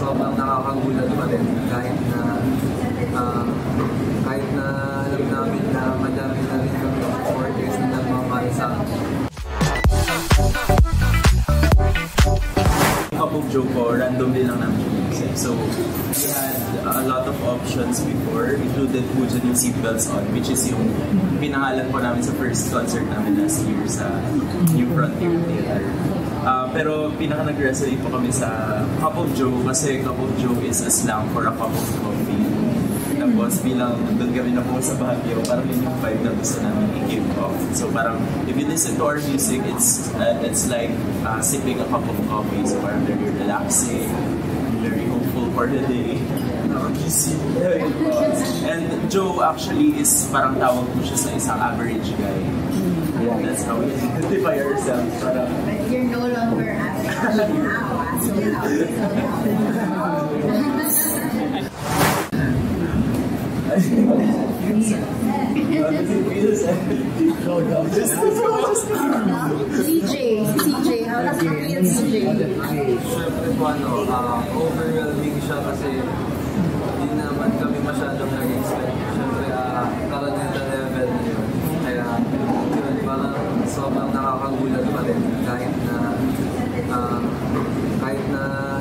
sobrang nakakagulat pa rin kahit na alam namin na madami na rin kami supporters na nagmamahal sa akin. Couple joke ko, random din lang namin yung music. So, we had a lot of options before, included po dyan yung Seatbelts On, which is yung pinangalan po namin sa first concert namin last year sa New Frontier Theater. Pero pinaka nag-resonate po kami sa Cup of Joe kasi Cup of Joe is a slang for a cup of coffee. Tapos bilang doon kami na po sa Baguio, parang yun yung vibe na gusto namin i-give off. So parang if you listen to our music, it's like sipping a cup of coffee. So parang very relaxing, very hopeful for the day. And Joe actually is parang tawag po siya sa isang average guy. Yeah, that's how we identify ourselves. But you're no longer average now. CJ, how does it feel, CJ? Siyempre po overwhelming siya kasi hindi naman kami masyadong nag-expect. Siyempre, karaniwan na level na yun. Kaya, yun, parang sobrang nakakagulat pa rin kahit na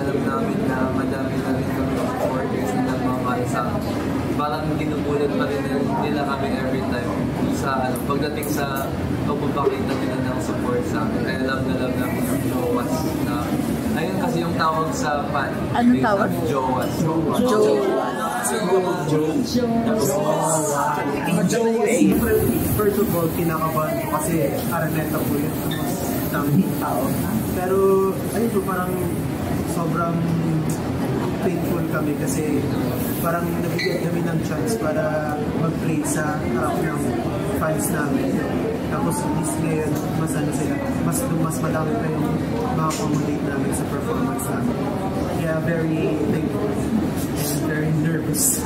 alam namin na madami na rin kami supporters na nagmamahal sa akin. Parang ginugulat pa rin nila kami every time sa pagdating sa pagpapakita nila ng support sa akin. Kaya love na yung Jowas na ayun kasi yung tawag sa fan. Anong tawag? Jowas. First of all, kinakabahan ko kasi Araneta po yun. Daming tao. Pero ayun po, parang sobrang thankful kami kasi parang nabigyan kami ng chance para mag-play sa harap ng fans namin. Tapos this ngayon, mas madami pa yung ma-accommodate namin sa performance namin. Kaya very thankful and very nervous.